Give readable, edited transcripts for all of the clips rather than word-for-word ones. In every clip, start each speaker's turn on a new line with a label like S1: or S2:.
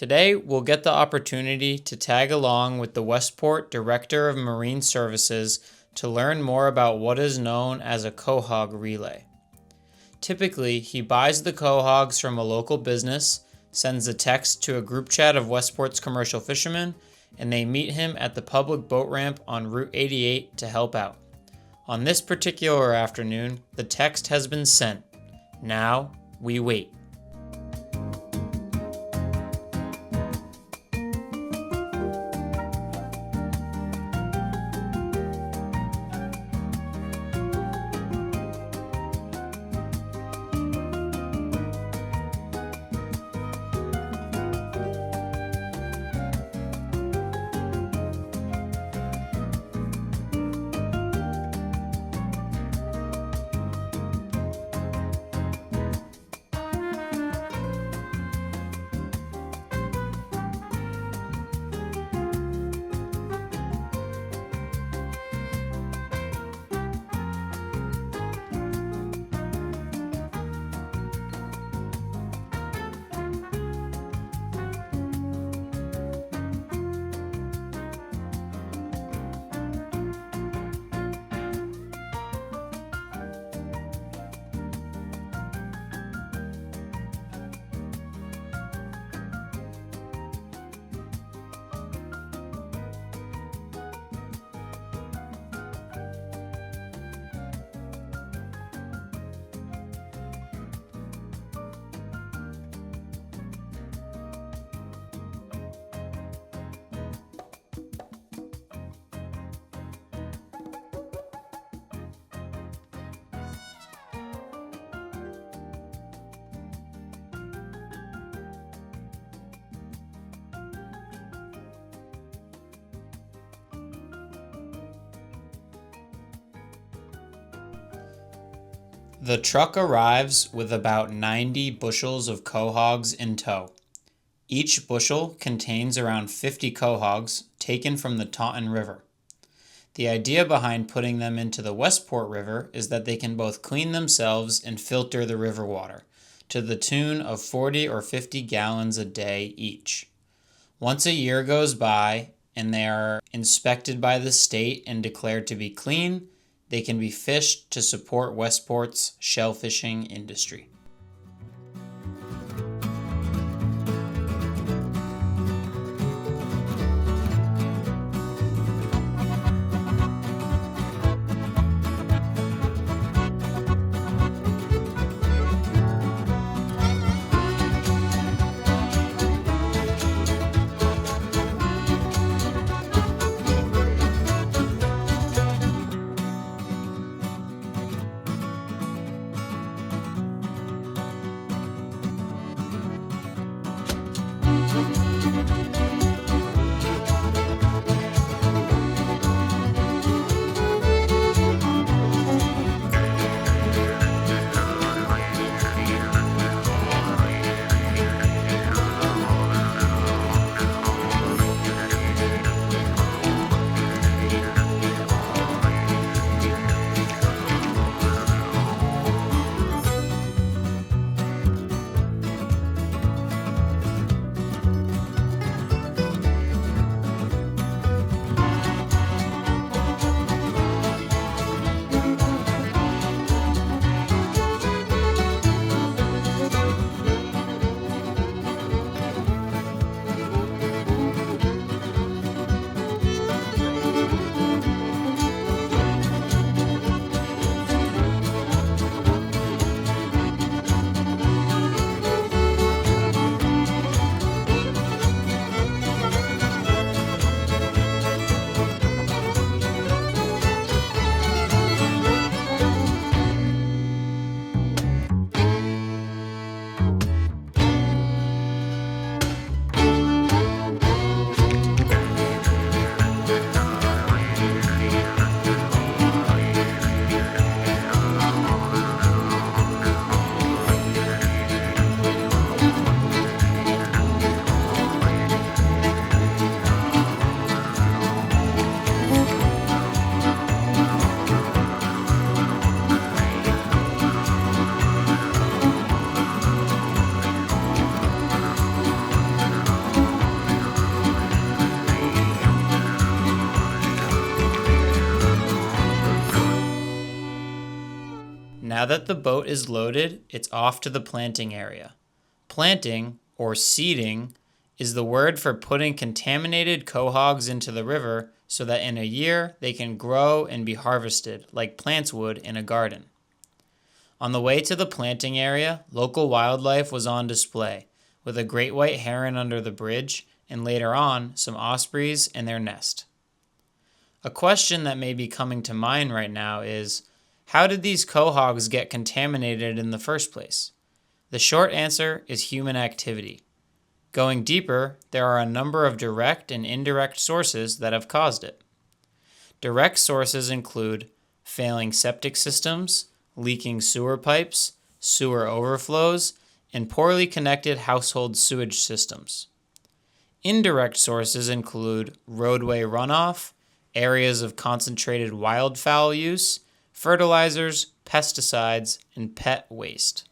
S1: Today, we'll get the opportunity to tag along with the Westport Director of Marine Services to learn more about what is known as a quahog relay. Typically, he buys the quahogs from a local business, sends a text to a group chat of Westport's commercial fishermen, and they meet him at the public boat ramp on Route 88 to help out. On this particular afternoon, the text has been sent. Now, we wait. The truck arrives with about 90 bushels of quahogs in tow. Each bushel contains around 50 quahogs taken from the Taunton River. The idea behind putting them into the Westport River is that they can both clean themselves and filter the river water, to the tune of 40 or 50 gallons a day each. Once a year goes by and they are inspected by the state and declared to be clean, they can be fished to support Westport's shellfishing industry. Now that the boat is loaded, it's off to the planting area. Planting, or seeding, is the word for putting contaminated quahogs into the river so that in a year they can grow and be harvested like plants would in a garden. On the way to the planting area, local wildlife was on display, with a great white heron under the bridge and later on some ospreys in their nest. A question that may be coming to mind right now is, how did these quahogs get contaminated in the first place? The short answer is human activity. Going deeper, there are a number of direct and indirect sources that have caused it. Direct sources include failing septic systems, leaking sewer pipes, sewer overflows, and poorly connected household sewage systems. Indirect sources include roadway runoff, areas of concentrated wildfowl use, fertilizers, pesticides, and pet waste.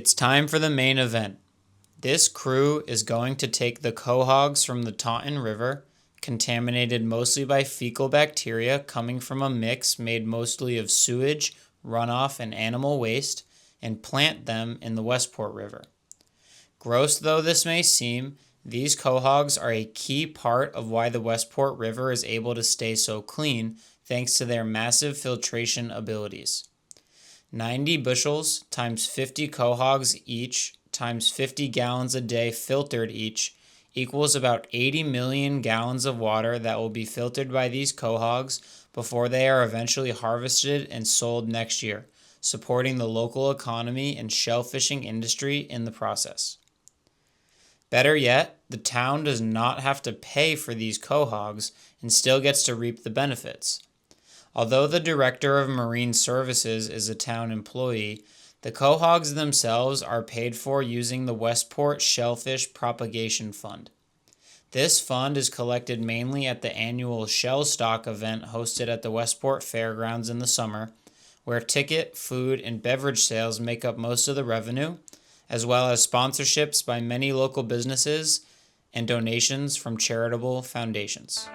S1: It's time for the main event. This crew is going to take the quahogs from the Taunton River, contaminated mostly by fecal bacteria coming from a mix made mostly of sewage, runoff, and animal waste, and plant them in the Westport River. Gross though this may seem, these quahogs are a key part of why the Westport River is able to stay so clean thanks to their massive filtration abilities. 90 bushels times 50 quahogs each times 50 gallons a day filtered each equals about 80 million gallons of water that will be filtered by these quahogs before they are eventually harvested and sold next year, supporting the local economy and shellfishing industry in the process. Better yet, the town does not have to pay for these quahogs and still gets to reap the benefits. Although the Director of Marine Services is a town employee, the quahogs themselves are paid for using the Westport Shellfish Propagation Fund. This fund is collected mainly at the annual Shell Stock event hosted at the Westport Fairgrounds in the summer, where ticket, food, and beverage sales make up most of the revenue, as well as sponsorships by many local businesses and donations from charitable foundations.